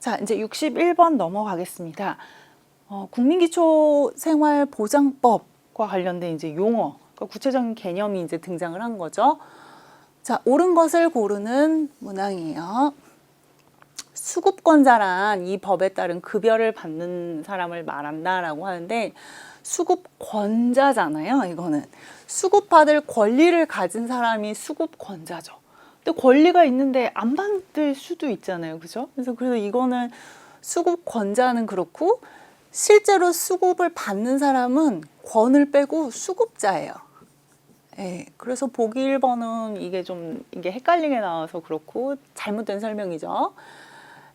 자, 이제 61번 넘어가겠습니다. 국민기초생활보장법과 관련된 이제 용어, 그러니까 구체적인 개념이 이제 등장을 한 거죠. 자, 옳은 것을 고르는 문항이에요. 수급권자란 이 법에 따른 급여를 받는 사람을 말한다라고 하는데, 수급권자잖아요. 이거는 수급받을 권리를 가진 사람이 수급권자죠. 근데 권리가 있는데 안 받을 수도 있잖아요. 그죠? 그래서 이거는 수급권자는 그렇고, 실제로 수급을 받는 사람은 권을 빼고 수급자예요. 예, 그래서 보기 1번은 이게 헷갈리게 나와서 그렇고 잘못된 설명이죠.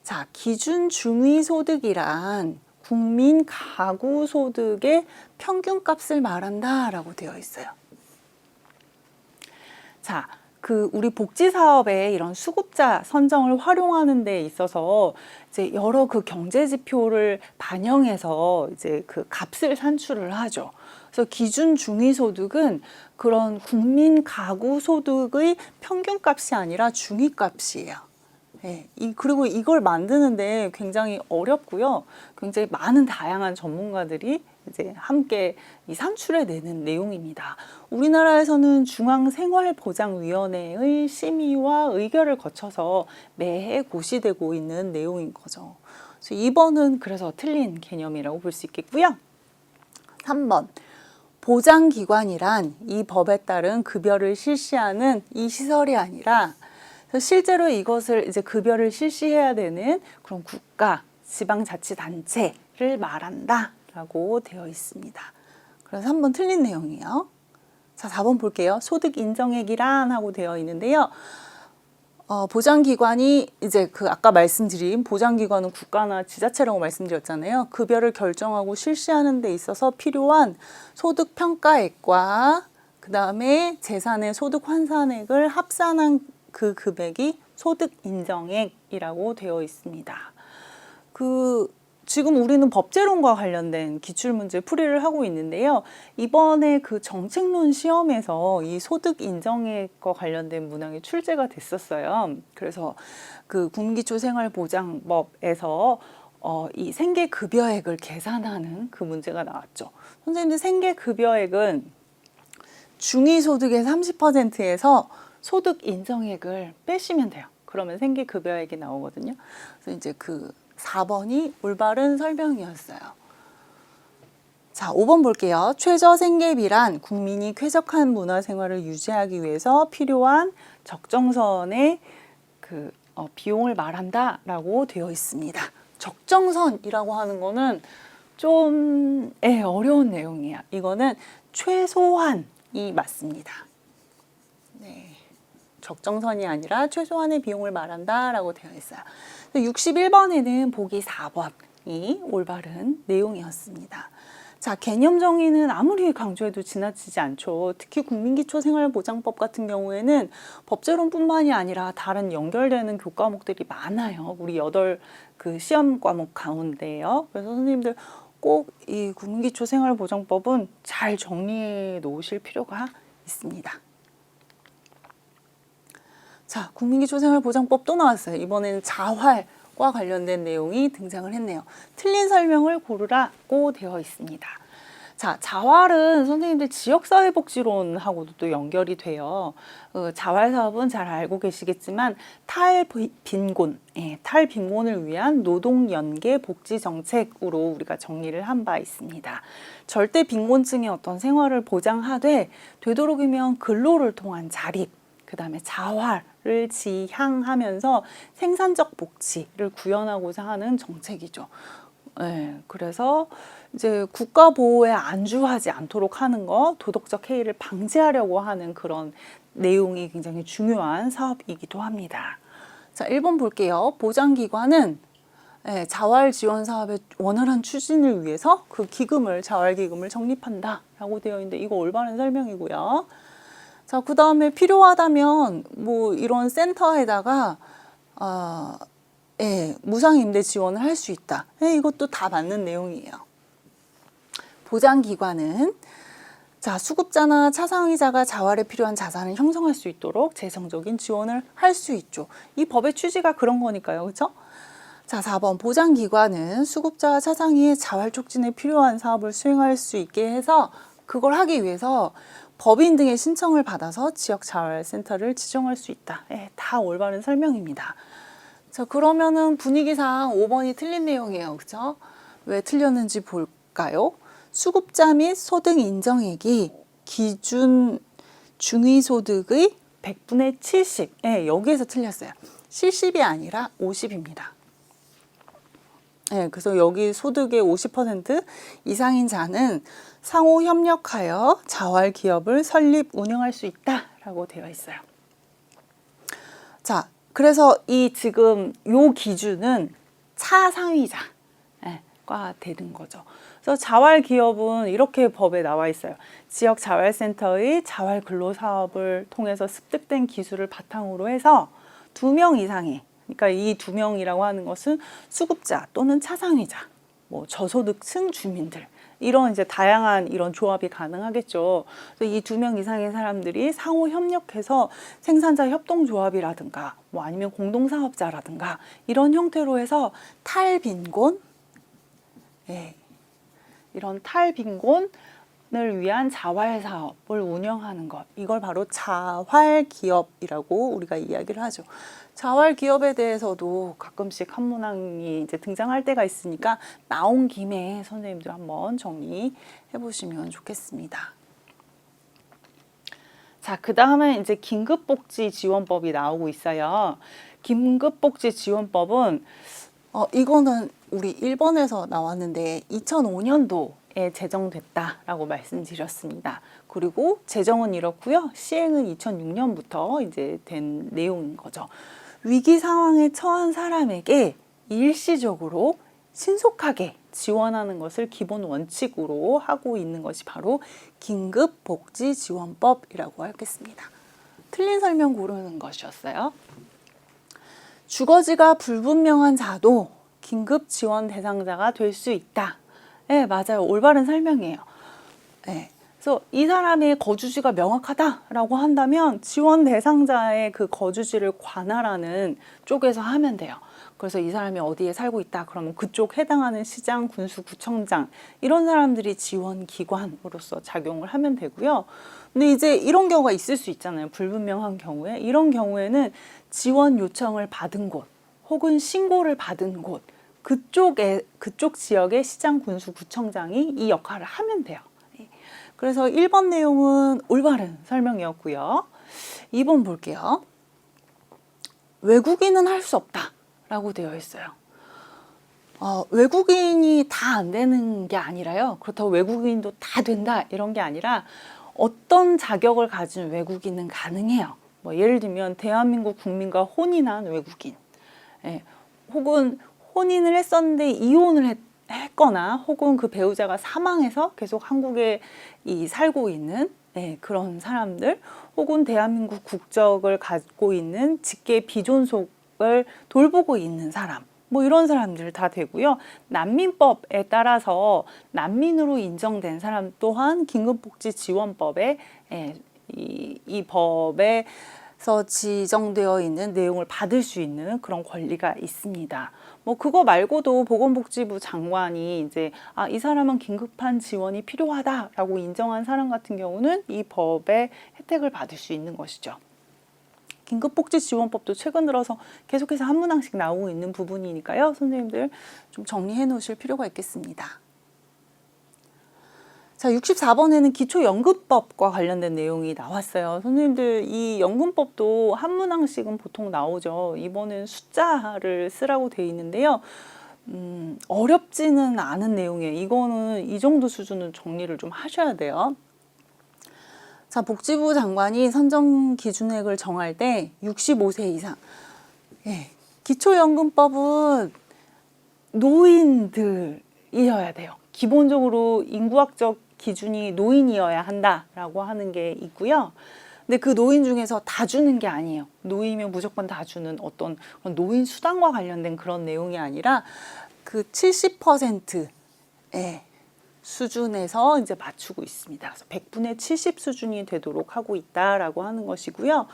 자, 기준 중위소득이란 국민 가구 소득의 평균값을 말한다라고 되어 있어요. 자, 우리 복지사업에 이런 수급자 선정을 활용하는 데 있어서 이제 여러 경제 지표를 반영해서 이제 값을 산출을 하죠. 그래서 기준 중위소득은 그런 국민 가구 소득의 평균값이 아니라 중위값이에요. 네, 그리고 이걸 만드는데 굉장히 어렵고요. 굉장히 많은 다양한 전문가들이 이제 함께 산출해내는 내용입니다. 우리나라에서는 중앙생활보장위원회의 심의와 의결을 거쳐서 매해 고시되고 있는 내용인 거죠. 그래서 2번은 그래서 틀린 개념이라고 볼 수 있겠고요. 3번. 보장기관이란 이 법에 따른 급여를 실시하는 이 시설이 아니라 실제로 이것을 이제 급여를 실시해야 되는 그런 국가, 지방자치단체를 말한다라고 되어 있습니다. 그래서 3번 틀린 내용이에요. 자, 4번 볼게요. 소득인정액이란 하고 되어 있는데요. 보장기관이 이제 아까 말씀드린 보장기관은 국가나 지자체라고 말씀드렸잖아요. 급여를 결정하고 실시하는 데 있어서 필요한 소득평가액과 그 다음에 재산의 소득 환산액을 합산한 그 금액이 소득인정액이라고 되어 있습니다. 지금 우리는 법제론과 관련된 기출문제 풀이를 하고 있는데요. 이번에 정책론 시험에서 이 소득인정액과 관련된 문항이 출제가 됐었어요. 그래서 국민기초생활보장법에서 이 생계급여액을 계산하는 그 문제가 나왔죠. 선생님들, 생계급여액은 중위소득의 30%에서 소득 인정액을 빼시면 돼요. 그러면 생계급여액이 나오거든요. 그래서 이제 4번이 올바른 설명이었어요. 자, 5번 볼게요. 최저생계비란 국민이 쾌적한 문화생활을 유지하기 위해서 필요한 적정선의 비용을 말한다라고 되어 있습니다. 적정선이라고 하는 거는 좀 어려운 내용이에요. 이거는 최소한이 맞습니다. 네. 적정선이 아니라 최소한의 비용을 말한다라고 되어 있어요. 61번에는 보기 4번이 올바른 내용이었습니다. 자, 개념 정의는 아무리 강조해도 지나치지 않죠. 특히 국민기초생활보장법 같은 경우에는 법제론뿐만이 아니라 다른 연결되는 교과목들이 많아요. 우리 8 시험 과목 가운데요. 그래서 선생님들 꼭 이 국민기초생활보장법은 잘 정리해 놓으실 필요가 있습니다. 자, 국민기초생활보장법 또 나왔어요. 이번에는 자활과 관련된 내용이 등장을 했네요. 틀린 설명을 고르라고 되어 있습니다. 자, 자활은 선생님들 지역사회복지론하고도 또 연결이 돼요. 자활사업은 잘 알고 계시겠지만 탈빈곤을 위한 노동연계 복지정책으로 우리가 정리를 한 바 있습니다. 절대 빈곤층의 어떤 생활을 보장하되 되도록이면 근로를 통한 자립, 그 다음에 자활을 지향하면서 생산적 복지를 구현하고자 하는 정책이죠. 그래서 이제 국가 보호에 안주하지 않도록 하는 거, 도덕적 해이를 방지하려고 하는 그런 내용이 굉장히 중요한 사업이기도 합니다. 자, 1번 볼게요. 보장기관은 자활 지원 사업의 원활한 추진을 위해서 자활기금을 적립한다라고 되어 있는데 이거 올바른 설명이고요. 자, 그 다음에 필요하다면 이런 센터에다가 무상임대 지원을 할 수 있다. 이것도 다 맞는 내용이에요. 보장기관은 수급자나 차상위자가 자활에 필요한 자산을 형성할 수 있도록 재정적인 지원을 할 수 있죠. 이 법의 취지가 그런 거니까요. 그렇죠? 자, 4번 보장기관은 수급자와 차상위의 자활 촉진에 필요한 사업을 수행할 수 있게 해서 그걸 하기 위해서 법인 등의 신청을 받아서 지역 자활센터를 지정할 수 있다. 다 올바른 설명입니다. 자, 그러면은 분위기상 5번이 틀린 내용이에요. 그죠? 왜 틀렸는지 볼까요? 수급자 및 소득 인정액이 기준 중위소득의 100분의 70. 여기에서 틀렸어요. 70이 아니라 50입니다. 그래서 여기 소득의 50% 이상인 자는 상호 협력하여 자활 기업을 설립, 운영할 수 있다라고 되어 있어요. 자, 그래서 이 지금 요 기준은 차상위자가 되는 거죠. 그래서 자활 기업은 이렇게 법에 나와 있어요. 지역 자활센터의 자활 근로사업을 통해서 습득된 기술을 바탕으로 해서 2명 이상의, 그러니까 이 2명이라고 하는 것은 수급자 또는 차상위자, 뭐 저소득층 주민들, 이런 이제 다양한 이런 조합이 가능하겠죠. 그래서 이 2명 이상의 사람들이 상호 협력해서 생산자 협동조합이라든가 뭐 아니면 공동사업자라든가 이런 형태로 해서 탈빈곤, 이런 탈빈곤을 위한 자활 사업을 운영하는 것, 이걸 바로 자활 기업이라고 우리가 이야기를 하죠. 자활 기업에 대해서도 가끔씩 한문항이 이제 등장할 때가 있으니까 나온 김에 선생님들 한번 정리해 보시면 좋겠습니다. 자, 그 다음에 이제 긴급복지지원법이 나오고 있어요. 긴급복지지원법은 이거는 우리 1번에서 나왔는데 2005년도에 제정됐다라고 말씀드렸습니다. 그리고 제정은 이렇고요. 시행은 2006년부터 이제 된 내용인 거죠. 위기 상황에 처한 사람에게 일시적으로 신속하게 지원하는 것을 기본 원칙으로 하고 있는 것이 바로 긴급복지지원법이라고 하겠습니다. 틀린 설명 고르는 것이었어요. 주거지가 불분명한 자도 긴급 지원 대상자가 될 수 있다. 네, 맞아요. 올바른 설명이에요. 그래서 이 사람의 거주지가 명확하다라고 한다면 지원 대상자의 그 거주지를 관할하는 쪽에서 하면 돼요. 그래서 이 사람이 어디에 살고 있다 그러면 그쪽 해당하는 시장, 군수, 구청장 이런 사람들이 지원 기관으로서 작용을 하면 되고요. 근데 이제 이런 경우가 있을 수 있잖아요. 불분명한 경우에. 이런 경우에는 지원 요청을 받은 곳 혹은 신고를 받은 곳 그쪽 지역의 시장, 군수, 구청장이 이 역할을 하면 돼요. 그래서 1번 내용은 올바른 설명이었고요. 2번 볼게요. 외국인은 할 수 없다 라고 되어 있어요. 외국인이 다 안 되는 게 아니라요. 그렇다고 외국인도 다 된다 이런 게 아니라 어떤 자격을 가진 외국인은 가능해요. 뭐 예를 들면 대한민국 국민과 혼인한 외국인, 혹은 혼인을 했었는데 이혼을 했거나 혹은 그 배우자가 사망해서 계속 한국에 살고 있는 그런 사람들, 혹은 대한민국 국적을 갖고 있는 직계 비존속을 돌보고 있는 사람, 뭐 이런 사람들 다 되고요. 난민법에 따라서 난민으로 인정된 사람 또한 긴급복지지원법에 이 법에서 지정되어 있는 내용을 받을 수 있는 그런 권리가 있습니다. 뭐 그거 말고도 보건복지부 장관이 이제 이 사람은 긴급한 지원이 필요하다라고 인정한 사람 같은 경우는 이 법의 혜택을 받을 수 있는 것이죠. 긴급복지지원법도 최근 들어서 계속해서 한 문항씩 나오고 있는 부분이니까요. 선생님들 좀 정리해 놓으실 필요가 있겠습니다. 자, 64번에는 기초연금법과 관련된 내용이 나왔어요. 선생님들 이 연금법도 한 문항씩은 보통 나오죠. 이번엔 숫자를 쓰라고 돼 있는데요. 어렵지는 않은 내용이에요. 이거는 이 정도 수준은 정리를 좀 하셔야 돼요. 자, 복지부 장관이 선정 기준액을 정할 때 65세 이상. 기초연금법은 노인들이어야 돼요. 기본적으로 인구학적 기준이 노인이어야 한다라고 하는 게 있고요. 근데 그 노인 중에서 다 주는 게 아니에요. 노인이면 무조건 다 주는 어떤 노인 수당과 관련된 그런 내용이 아니라 그 70%의 수준에서 이제 맞추고 있습니다. 그래서 100분의 70 수준이 되도록 하고 있다라고 하는 것이고요.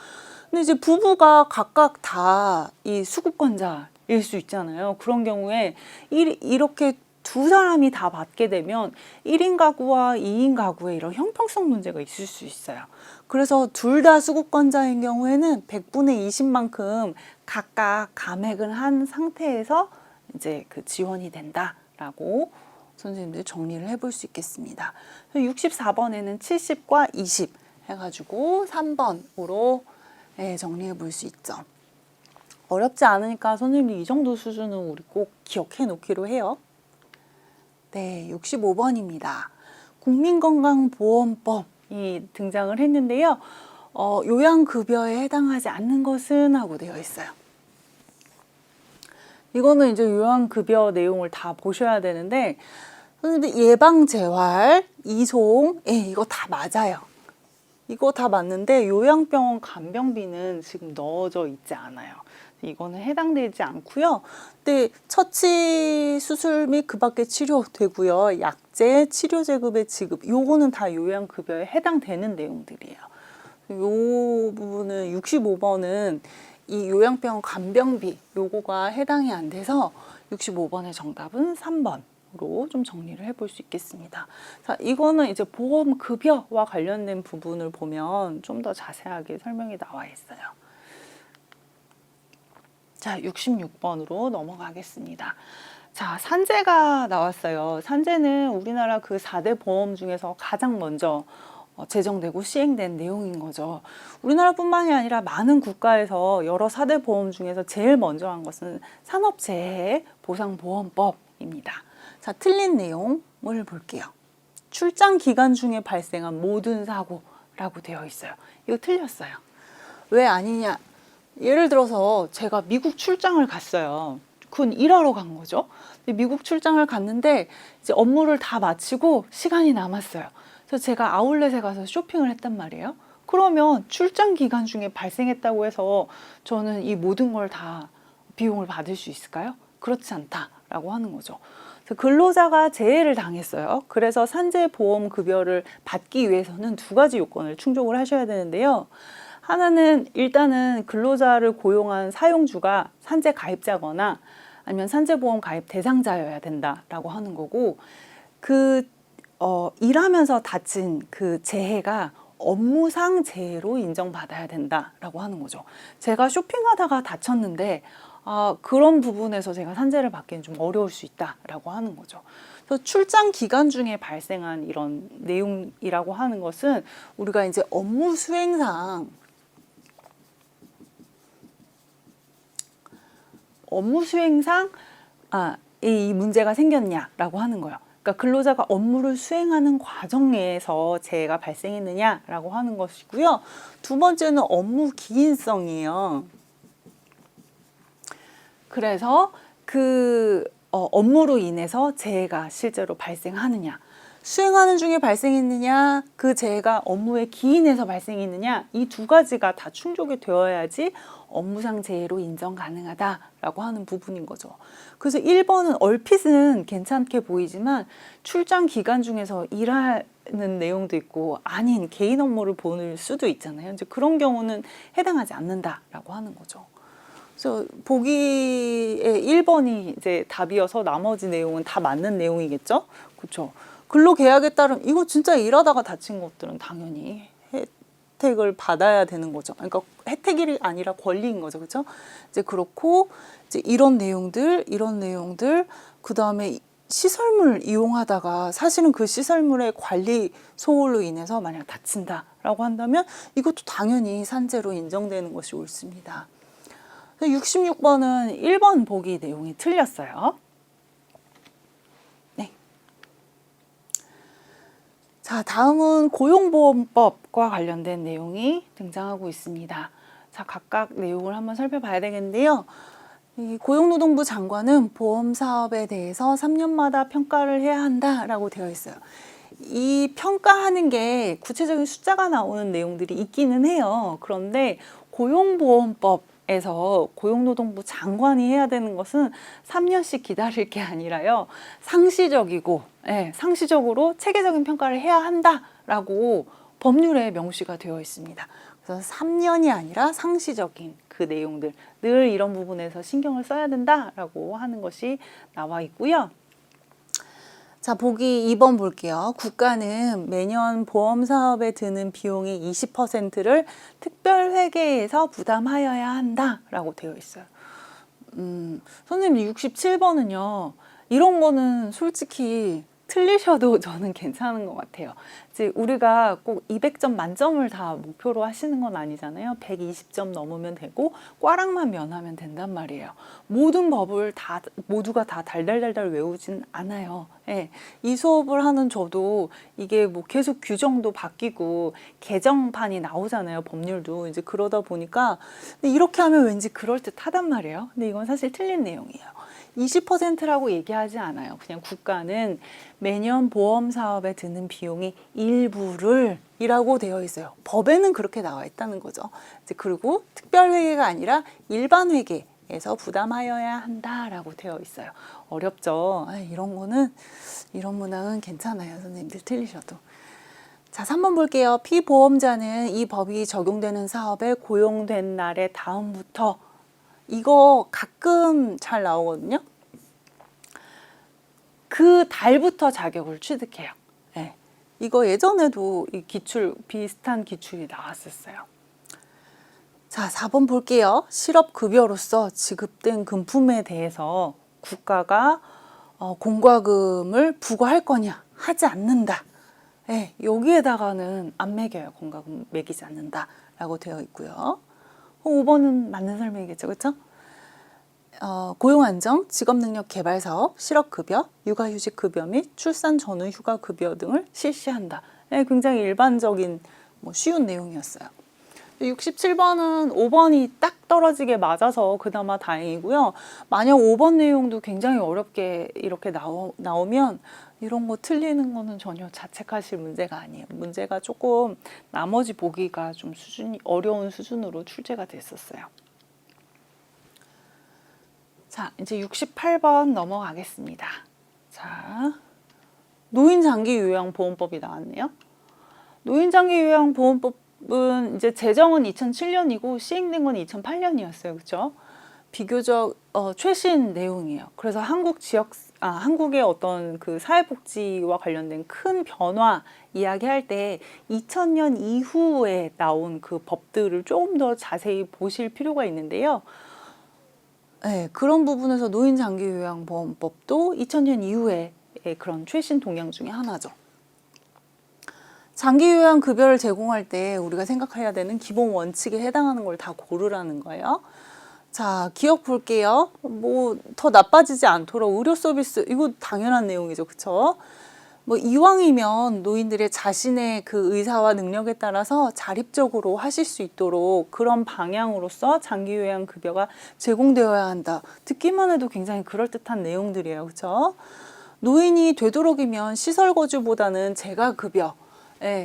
근데 이제 부부가 각각 다 이 수급권자 일 수 있잖아요. 그런 경우에 이렇게 두 사람이 다 받게 되면 1인 가구와 2인 가구에 이런 형평성 문제가 있을 수 있어요. 그래서 둘 다 수급권자인 경우에는 100분의 20만큼 각각 감액을 한 상태에서 이제 그 지원이 된다라고 선생님들 정리를 해볼 수 있겠습니다. 64번에는 70과 20 해가지고 3번으로 정리해 볼 수 있죠. 어렵지 않으니까 선생님들 이 정도 수준은 우리 꼭 기억해 놓기로 해요. 네, 65번입니다. 국민건강보험법이 등장을 했는데요. 요양급여에 해당하지 않는 것은 하고 되어 있어요. 이거는 이제 요양급여 내용을 다 보셔야 되는데 선생님들 예방재활, 이송, 이거 다 맞아요. 이거 다 맞는데 요양병원 간병비는 지금 넣어져 있지 않아요. 이거는 해당되지 않고요. 근데 처치 수술 및 그 밖의 치료 되고요. 약제, 치료제급의 지급, 요거는 다 요양급여에 해당되는 내용들이에요. 요 부분은 65번은 이 요양병원 간병비 요거가 해당이 안 돼서 65번의 정답은 3번으로 좀 정리를 해볼 수 있겠습니다. 자, 이거는 이제 보험급여와 관련된 부분을 보면 좀 더 자세하게 설명이 나와 있어요. 자, 66번으로 넘어가겠습니다. 자, 산재가 나왔어요. 산재는 우리나라 그 4대 보험 중에서 가장 먼저 제정되고 시행된 내용인 거죠. 우리나라뿐만이 아니라 많은 국가에서 여러 4대 보험 중에서 제일 먼저 한 것은 산업재해 보상보험법입니다. 자, 틀린 내용을 볼게요. 출장 기간 중에 발생한 모든 사고라고 되어 있어요. 이거 틀렸어요. 왜 아니냐? 예를 들어서 제가 미국 출장을 갔어요. 그건 일하러 간 거죠. 미국 출장을 갔는데 이제 업무를 다 마치고 시간이 남았어요. 그래서 제가 아울렛에 가서 쇼핑을 했단 말이에요. 그러면 출장 기간 중에 발생했다고 해서 저는 이 모든 걸 다 비용을 받을 수 있을까요? 그렇지 않다라고 하는 거죠. 그래서 근로자가 재해를 당했어요. 그래서 산재보험 급여를 받기 위해서는 두 가지 요건을 충족을 하셔야 되는데요. 하나는 일단은 근로자를 고용한 사용주가 산재 가입자거나 아니면 산재보험 가입 대상자여야 된다라고 하는 거고, 일하면서 다친 그 재해가 업무상 재해로 인정받아야 된다라고 하는 거죠. 제가 쇼핑하다가 다쳤는데 그런 부분에서 제가 산재를 받기는 좀 어려울 수 있다라고 하는 거죠. 그래서 출장 기간 중에 발생한 이런 내용이라고 하는 것은 우리가 이제 업무 수행상 이 문제가 생겼냐라고 하는 거예요. 그러니까 근로자가 업무를 수행하는 과정에서 재해가 발생했느냐라고 하는 것이고요. 두 번째는 업무 기인성이에요. 그래서 업무로 인해서 재해가 실제로 발생하느냐, 수행하는 중에 발생했느냐, 그 재해가 업무에 기인해서 발생했느냐, 이 두 가지가 다 충족이 되어야지 업무상 재해로 인정 가능하다라고 하는 부분인 거죠. 그래서 1번은 얼핏은 괜찮게 보이지만 출장 기간 중에서 일하는 내용도 있고 아닌 개인 업무를 보낼 수도 있잖아요. 이제 그런 경우는 해당하지 않는다라고 하는 거죠. 그래서 보기에 1번이 이제 답이어서 나머지 내용은 다 맞는 내용이겠죠? 그렇죠? 근로계약에 따른 이거 진짜 일하다가 다친 것들은 당연히 혜택을 받아야 되는 거죠. 그러니까 혜택이 아니라 권리인 거죠. 그렇죠? 이제 그렇고 이제 이런 내용들, 그다음에 시설물 이용하다가 사실은 그 시설물의 관리 소홀로 인해서 만약 다친다라고 한다면 이것도 당연히 산재로 인정되는 것이 옳습니다. 66번은 1번 보기 내용이 틀렸어요. 네. 자, 다음은 고용보험법과 관련된 내용이 등장하고 있습니다. 자, 각각 내용을 한번 살펴봐야 되겠는데요. 이 고용노동부 장관은 보험사업에 대해서 3년마다 평가를 해야 한다라고 되어 있어요. 이 평가하는 게 구체적인 숫자가 나오는 내용들이 있기는 해요. 그런데 고용보험법에서 고용노동부 장관이 해야 되는 것은 3년씩 기다릴 게 아니라요. 상시적이고, 상시적으로 체계적인 평가를 해야 한다라고 법률에 명시가 되어 있습니다. 그래서 3년이 아니라 상시적인 그 내용들 늘 이런 부분에서 신경을 써야 된다라고 하는 것이 나와 있고요. 자, 보기 2번 볼게요. 국가는 매년 보험 사업에 드는 비용의 20%를 특별회계에서 부담하여야 한다라고 되어 있어요. 선생님 67번은요. 이런 거는 솔직히 틀리셔도 저는 괜찮은 것 같아요. 이제 우리가 꼭 200점 만점을 다 목표로 하시는 건 아니잖아요. 120점 넘으면 되고 꽈락만 면하면 된단 말이에요. 모든 법을 다 모두가 다 달달달달 외우진 않아요. 예, 이 수업을 하는 저도 이게 뭐 계속 규정도 바뀌고 개정판이 나오잖아요. 법률도 이제 그러다 보니까 근데 이렇게 하면 왠지 그럴듯하단 말이에요. 근데 이건 사실 틀린 내용이에요. 20%라고 얘기하지 않아요. 그냥 국가는 매년 보험 사업에 드는 비용의 일부를 이라고 되어 있어요. 법에는 그렇게 나와 있다는 거죠. 이제 그리고 특별회계가 아니라 일반회계에서 부담하여야 한다라고 되어 있어요. 어렵죠? 이런 거는 이런 문항은 괜찮아요. 선생님들 틀리셔도. 자, 3번 볼게요. 피보험자는 이 법이 적용되는 사업에 고용된 날의 다음부터 이거 가끔 잘 나오거든요. 그 달부터 자격을 취득해요. 네. 이거 예전에도 이 기출 비슷한 기출이 나왔었어요. 자, 4번 볼게요. 실업급여로서 지급된 금품에 대해서 국가가 공과금을 부과할 거냐 하지 않는다. 네, 여기에다가는 안 매겨요. 공과금 매기지 않는다라고 되어 있고요. 5번은 맞는 설명이겠죠, 그렇죠? 고용안정, 직업능력 개발 사업, 실업급여, 육아휴직급여 및 출산 전후 휴가급여 등을 실시한다. 네, 굉장히 일반적인 쉬운 내용이었어요. 67번은 5번이 딱 떨어지게 맞아서 그나마 다행이고요. 만약 5번 내용도 굉장히 어렵게 이렇게 나오면 이런 거 틀리는 거는 전혀 자책하실 문제가 아니에요. 문제가 조금 나머지 보기가 좀 수준이 어려운 수준으로 출제가 됐었어요. 자, 이제 68번 넘어가겠습니다. 자, 노인장기요양보험법이 나왔네요. 노인장기요양보험법은 이제 제정은 2007년이고 시행된 건 2008년이었어요. 그렇죠? 비교적 최신 내용이에요. 그래서 한국의 어떤 그 사회복지와 관련된 큰 변화 이야기할 때 2000년 이후에 나온 그 법들을 조금 더 자세히 보실 필요가 있는데요. 네, 그런 부분에서 노인장기요양보험법도 2000년 이후에 그런 최신 동향 중에 하나죠. 장기요양급여를 제공할 때 우리가 생각해야 되는 기본 원칙에 해당하는 걸 다 고르라는 거예요. 자, 기억 볼게요. 뭐 더 나빠지지 않도록 의료 서비스, 이거 당연한 내용이죠. 그쵸? 이왕이면 노인들의 자신의 그 의사와 능력에 따라서 자립적으로 하실 수 있도록 그런 방향으로서 장기요양급여가 제공되어야 한다. 듣기만 해도 굉장히 그럴듯한 내용들이에요. 그렇죠? 노인이 되도록이면 시설거주보다는 재가급여,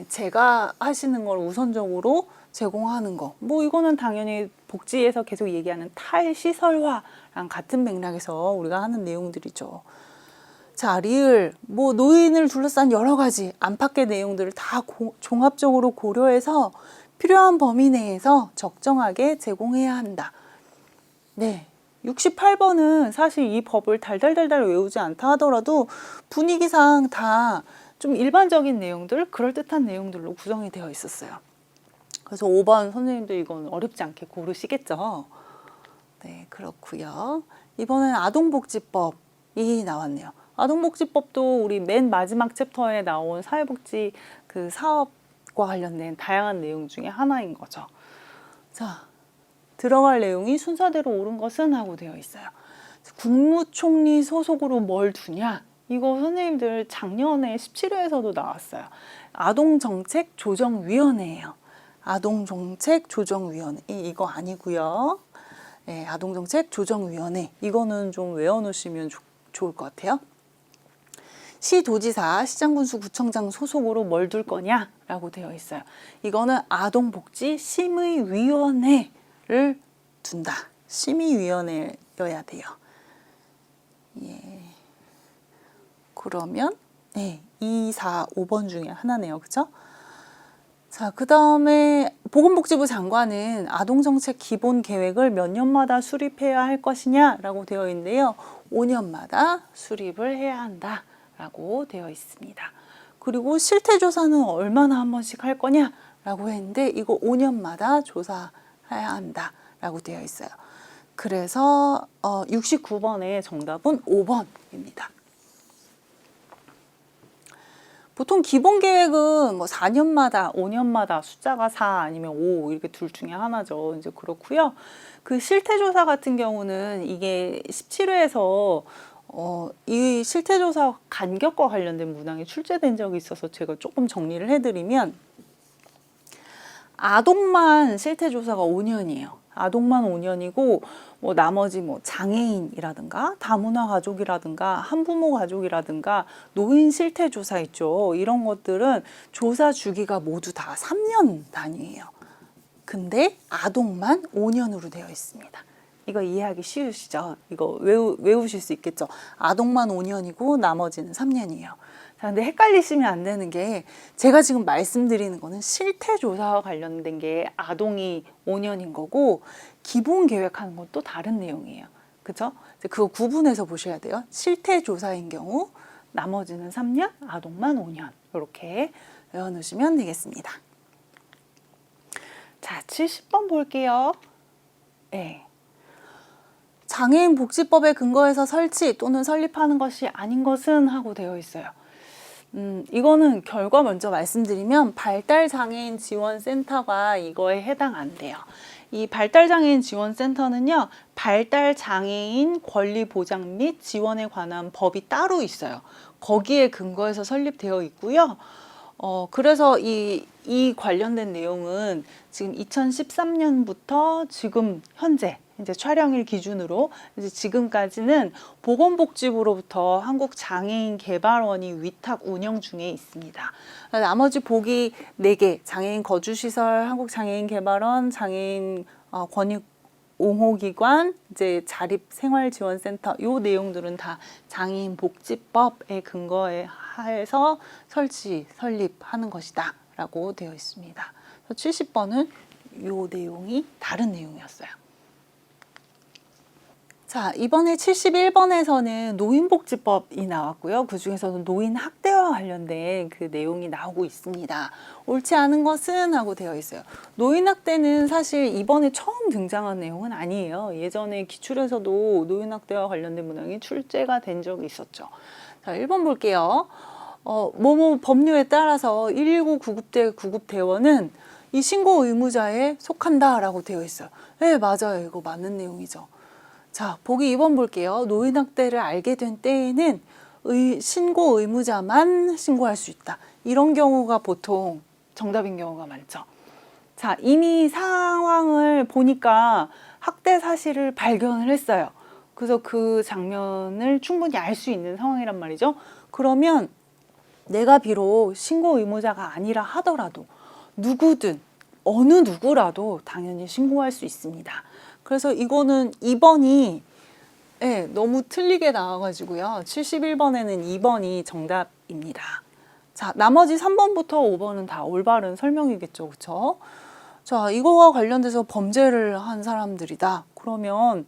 제가 하시는 걸 우선적으로 제공하는 거. 이거는 당연히 복지에서 계속 얘기하는 탈시설화랑 같은 맥락에서 우리가 하는 내용들이죠. 자, 리을, 노인을 둘러싼 여러 가지 안팎의 내용들을 다 종합적으로 고려해서 필요한 범위 내에서 적정하게 제공해야 한다. 네. 68번은 사실 이 법을 달달달달 외우지 않다 하더라도 분위기상 다 좀 일반적인 내용들, 그럴듯한 내용들로 구성이 되어 있었어요. 그래서 5번 선생님도 이건 어렵지 않게 고르시겠죠? 네, 그렇고요. 이번엔 아동복지법이 나왔네요. 아동복지법도 우리 맨 마지막 챕터에 나온 사회복지 그 사업과 관련된 다양한 내용 중에 하나인 거죠. 자, 들어갈 내용이 순서대로 옳은 것은 하고 되어 있어요. 국무총리 소속으로 뭘 두냐? 이거 선생님들 작년에 17회에서도 나왔어요. 아동정책조정위원회예요. 아동정책조정위원회 이거 아니고요. 네, 아동정책조정위원회 이거는 좀 외워놓으시면 좋을 것 같아요. 시도지사, 시장군수, 구청장 소속으로 뭘 둘 거냐라고 되어 있어요. 이거는 아동복지심의위원회를 둔다. 심의위원회여야 돼요. 예. 그러면 2, 4, 5번 중에 하나네요. 그렇죠? 자, 그 다음에 보건복지부 장관은 아동정책 기본 계획을 몇 년마다 수립해야 할 것이냐라고 되어 있는데요. 5년마다 수립을 해야 한다라고 되어 있습니다. 그리고 실태조사는 얼마나 한 번씩 할 거냐라고 했는데 이거 5년마다 조사해야 한다라고 되어 있어요. 그래서 69번의 정답은 5번입니다. 보통 기본 계획은 뭐 4년마다, 5년마다 숫자가 4 아니면 5 이렇게 둘 중에 하나죠. 이제 그렇고요. 그 실태조사 같은 경우는 이게 17회에서 이 실태조사 간격과 관련된 문항이 출제된 적이 있어서 제가 조금 정리를 해드리면 아동만 실태조사가 5년이에요. 아동만 5년이고 뭐 나머지 뭐 장애인이라든가 다문화 가족이라든가 한부모 가족이라든가 노인 실태 조사 있죠. 이런 것들은 조사 주기가 모두 다 3년 단위예요. 근데 아동만 5년으로 되어 있습니다. 이거 이해하기 쉬우시죠? 이거 외우실 수 있겠죠? 아동만 5년이고 나머지는 3년이에요. 자, 근데 헷갈리시면 안 되는 게 제가 지금 말씀드리는 거는 실태 조사와 관련된 게 아동이 5년인 거고 기본 계획하는 건 또 다른 내용이에요. 그렇죠? 그거 구분해서 보셔야 돼요. 실태 조사인 경우 나머지는 3년, 아동만 5년 이렇게 외워놓으시면 되겠습니다. 자, 70번 볼게요. 네. 장애인 복지법에 근거해서 설치 또는 설립하는 것이 아닌 것은 하고 되어 있어요. 이거는 결과 먼저 말씀드리면 발달장애인 지원센터가 이거에 해당 안 돼요. 이 발달장애인 지원센터는요, 발달장애인 권리 보장 및 지원에 관한 법이 따로 있어요. 거기에 근거해서 설립되어 있고요. 그래서 이 관련된 내용은 지금 2013년부터 지금 현재 이제 촬영일 기준으로 이제 지금까지는 보건복지부로부터 한국장애인개발원이 위탁 운영 중에 있습니다. 나머지 보기 4개, 장애인 거주시설, 한국장애인개발원, 장애인 권익 옹호기관, 이제 자립생활지원센터 요 내용들은 다 장애인복지법에 근거해서 설립하는 것이다 라고 되어 있습니다. 70번은 요 내용이 다른 내용이었어요. 자, 이번에 71번에서는 노인복지법이 나왔고요. 그 중에서는 노인학대와 관련된 그 내용이 나오고 있습니다. 옳지 않은 것은 하고 되어 있어요. 노인학대는 사실 이번에 처음 등장한 내용은 아니에요. 예전에 기출에서도 노인학대와 관련된 문항이 출제가 된 적이 있었죠. 자, 1번 볼게요. 뭐뭐 법률에 따라서 119 구급대원은 이 신고 의무자에 속한다라고 되어 있어요. 네, 맞아요. 이거 맞는 내용이죠. 자, 보기 2번 볼게요. 노인학대를 알게 된 때에는 신고 의무자만 신고할 수 있다. 이런 경우가 보통 정답인 경우가 많죠. 자, 이미 상황을 보니까 학대 사실을 발견을 했어요. 그래서 그 장면을 충분히 알 수 있는 상황이란 말이죠. 그러면 내가 비록 신고 의무자가 아니라 하더라도 누구든 어느 누구라도 당연히 신고할 수 있습니다. 그래서 이거는 2번이 너무 틀리게 나와가지고요. 71번에는 2번이 정답입니다. 자, 나머지 3번부터 5번은 다 올바른 설명이겠죠. 그렇죠? 자, 이거와 관련돼서 범죄를 한 사람들이다. 그러면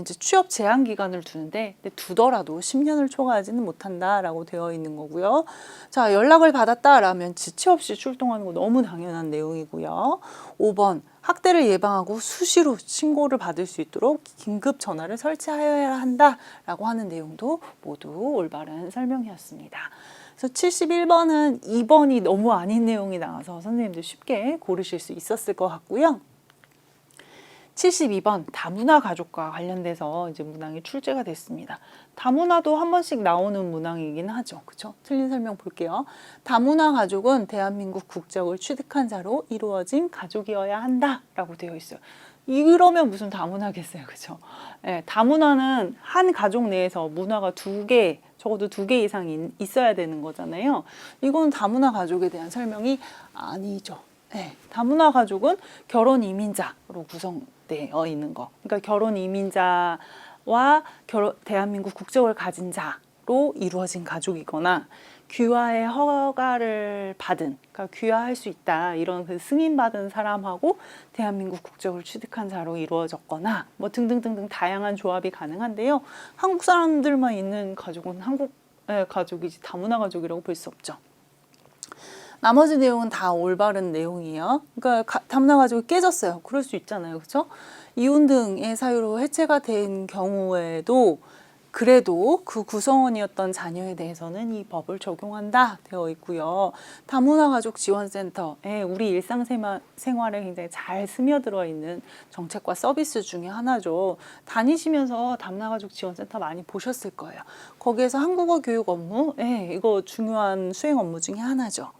이제 취업 제한 기간을 두는데 두더라도 10년을 초과하지는 못한다라고 되어 있는 거고요. 자, 연락을 받았다라면 지체 없이 출동하는 거 너무 당연한 내용이고요. 5번 학대를 예방하고 수시로 신고를 받을 수 있도록 긴급 전화를 설치하여야 한다라고 하는 내용도 모두 올바른 설명이었습니다. 그래서 71번은 2번이 너무 아닌 내용이 나와서 선생님들 쉽게 고르실 수 있었을 것 같고요. 72번 다문화 가족과 관련돼서 이제 문항이 출제가 됐습니다. 다문화도 한 번씩 나오는 문항이긴 하죠. 그렇죠? 틀린 설명 볼게요. 다문화 가족은 대한민국 국적을 취득한 자로 이루어진 가족이어야 한다라고 되어 있어요. 이러면 무슨 다문화겠어요. 그렇죠? 네, 다문화는 한 가족 내에서 문화가 2개, 적어도 2개 이상 있어야 되는 거잖아요. 이건 다문화 가족에 대한 설명이 아니죠. 네, 다문화 가족은 결혼 이민자로 구성되어 있는 거. 그러니까 결혼 이민자와 대한민국 국적을 가진 자 이루어진 가족이거나 귀화의 허가를 받은, 그러니까 귀화할 수 있다 이런 그 승인받은 사람하고 대한민국 국적을 취득한 자로 이루어졌거나 뭐 등등등등 다양한 조합이 가능한데요. 한국 사람들만 있는 가족은 한국의 가족이지 다문화 가족이라고 볼 수 없죠. 나머지 내용은 다 올바른 내용이에요. 그러니까 다문화 가족이 깨졌어요. 그럴 수 있잖아요. 그렇죠? 이혼 등의 사유로 해체가 된 경우에도 그래도 그 구성원이었던 자녀에 대해서는 이 법을 적용한다 되어 있고요. 다문화 가족 지원센터에 우리 일상생활에 굉장히 잘 스며들어 있는 정책과 서비스 중에 하나죠. 다니시면서 다문화 가족 지원센터 많이 보셨을 거예요. 거기에서 한국어 교육 업무, 이거 중요한 수행 업무 중에 하나죠.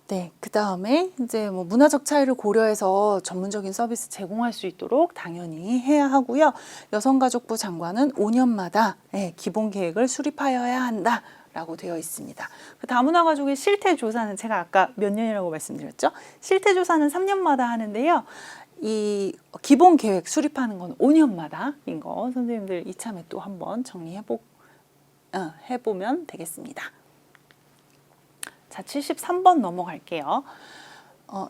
네, 그 다음에 이제 뭐 문화적 차이를 고려해서 전문적인 서비스 제공할 수 있도록 당연히 해야 하고요. 여성가족부 장관은 5년마다 기본 계획을 수립하여야 한다라고 되어 있습니다. 그 다문화 가족의 실태 조사는 제가 아까 몇 년이라고 말씀드렸죠? 실태 조사는 3년마다 하는데요. 이 기본 계획 수립하는 건 5년마다인 거 선생님들 이참에 또 한번 해보면 되겠습니다. 자, 73번 넘어갈게요.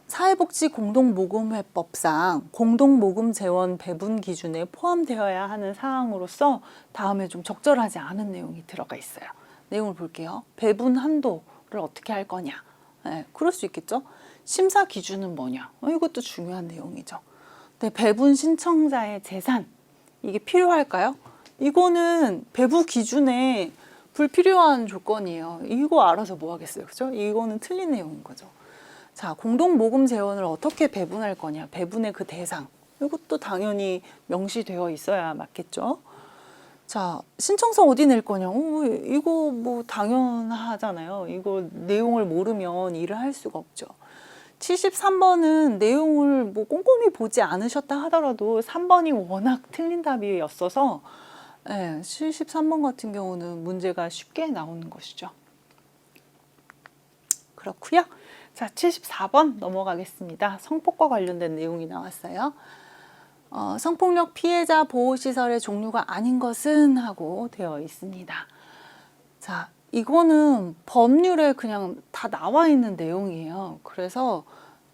사회복지 공동모금회법상 공동모금 재원 배분 기준에 포함되어야 하는 사항으로서 다음에 좀 적절하지 않은 내용이 들어가 있어요. 내용을 볼게요. 배분 한도를 어떻게 할 거냐. 그럴 수 있겠죠. 심사 기준은 뭐냐. 이것도 중요한 내용이죠. 근데 배분 신청자의 재산, 이게 필요할까요? 이거는 배분 기준에 불필요한 조건이에요. 이거 알아서 뭐 하겠어요. 그죠? 이거는 틀린 내용인 거죠. 자, 공동모금 재원을 어떻게 배분할 거냐. 배분의 그 대상. 이것도 당연히 명시되어 있어야 맞겠죠. 자, 신청서 어디 낼 거냐. 이거 뭐 당연하잖아요. 이거 내용을 모르면 일을 할 수가 없죠. 73번은 내용을 뭐 꼼꼼히 보지 않으셨다 하더라도 3번이 워낙 틀린 답이었어서 73번 같은 경우는 문제가 쉽게 나오는 것이죠. 그렇고요. 자, 74번 넘어가겠습니다. 성폭과 관련된 내용이 나왔어요. 성폭력 피해자 보호시설의 종류가 아닌 것은 하고 되어 있습니다. 자, 이거는 법률에 그냥 다 나와 있는 내용이에요. 그래서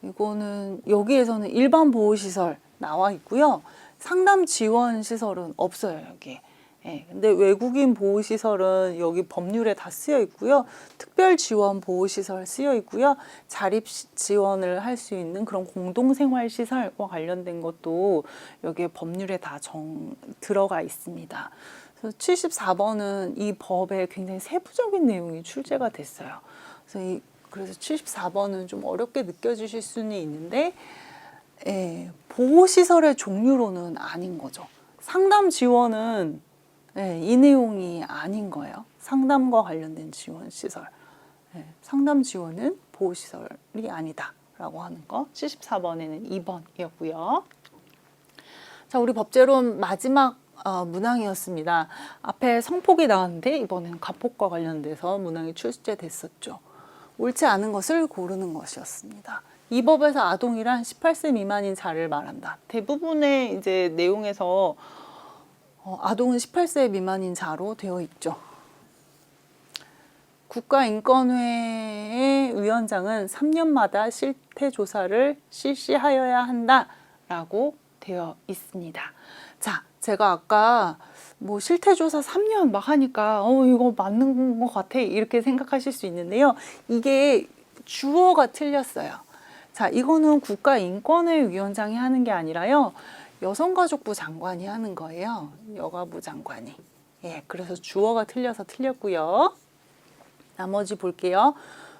이거는 여기에서는 일반 보호시설 나와 있고요. 상담 지원 시설은 없어요, 여기. 근데 외국인 보호시설은 여기 법률에 다 쓰여 있고요. 특별 지원 보호시설 쓰여 있고요. 자립 지원을 할 수 있는 그런 공동생활시설과 관련된 것도 여기에 법률에 다 들어가 있습니다. 그래서 74번은 이 법에 굉장히 세부적인 내용이 출제가 됐어요. 그래서 74번은 좀 어렵게 느껴지실 수는 있는데 보호시설의 종류로는 아닌 거죠. 상담 지원은 이 내용이 아닌 거예요. 상담과 관련된 지원 시설. 상담 지원은 보호시설이 아니다라고 하는 거. 74번에는 2번이었고요. 자, 우리 법제론 마지막 문항이었습니다. 앞에 성폭이 나왔는데 이번에는 가폭과 관련돼서 문항이 출제됐었죠. 옳지 않은 것을 고르는 것이었습니다. 이 법에서 아동이란 18세 미만인 자를 말한다. 대부분의 이제 내용에서 아동은 18세 미만인 자로 되어 있죠. 국가인권회의 위원장은 3년마다 실태조사를 실시하여야 한다라고 되어 있습니다. 자, 제가 아까 뭐 실태조사 3년 막 하니까 이거 맞는 것 같아 이렇게 생각하실 수 있는데요. 이게 주어가 틀렸어요. 자, 이거는 국가인권회 위원장이 하는 게 아니라요. 여성가족부 장관이 하는 거예요. 여가부 장관이. 그래서 주어가 틀려서 틀렸고요. 나머지 볼게요.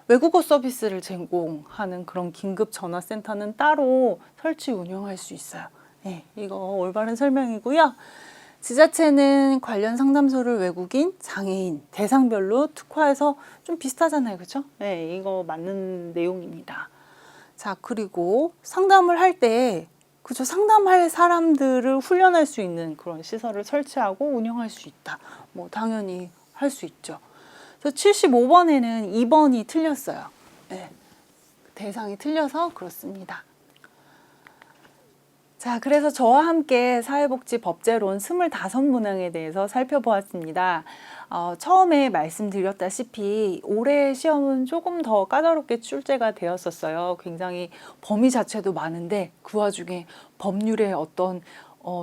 외국어 서비스를 제공하는 그런 긴급 전화센터는 따로 설치 운영할 수 있어요. 이거 올바른 설명이고요. 지자체는 관련 상담소를 외국인, 장애인, 대상별로 특화해서 좀 비슷하잖아요. 그렇죠? 이거 맞는 내용입니다. 자, 그리고 상담을 할 때 그죠? 상담할 사람들을 훈련할 수 있는 그런 시설을 설치하고 운영할 수 있다. 뭐 당연히 할 수 있죠. 그래서 75번에는 2번이 틀렸어요. 대상이 틀려서 그렇습니다. 자, 그래서 저와 함께 사회복지 법제론 25문항에 대해서 살펴보았습니다. 처음에 말씀드렸다시피 올해 시험은 조금 더 까다롭게 출제가 되었었어요. 굉장히 범위 자체도 많은데 그 와중에 법률의 어떤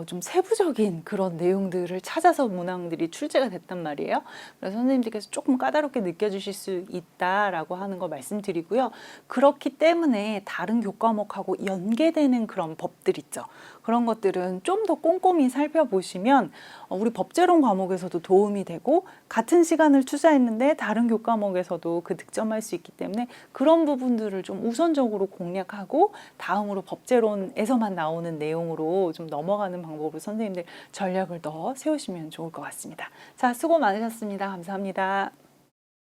좀 세부적인 그런 내용들을 찾아서 문항들이 출제가 됐단 말이에요. 그래서 선생님들께서 조금 까다롭게 느껴지실 수 있다라고 하는 거 말씀드리고요. 그렇기 때문에 다른 교과목하고 연계되는 그런 법들 있죠. 그런 것들은 좀 더 꼼꼼히 살펴보시면 우리 법제론 과목에서도 도움이 되고 같은 시간을 투자했는데 다른 교과목에서도 그 득점할 수 있기 때문에 그런 부분들을 좀 우선적으로 공략하고 다음으로 법제론에서만 나오는 내용으로 좀 넘어가는 방법으로 선생님들 전략을 더 세우시면 좋을 것 같습니다. 자, 수고 많으셨습니다. 감사합니다.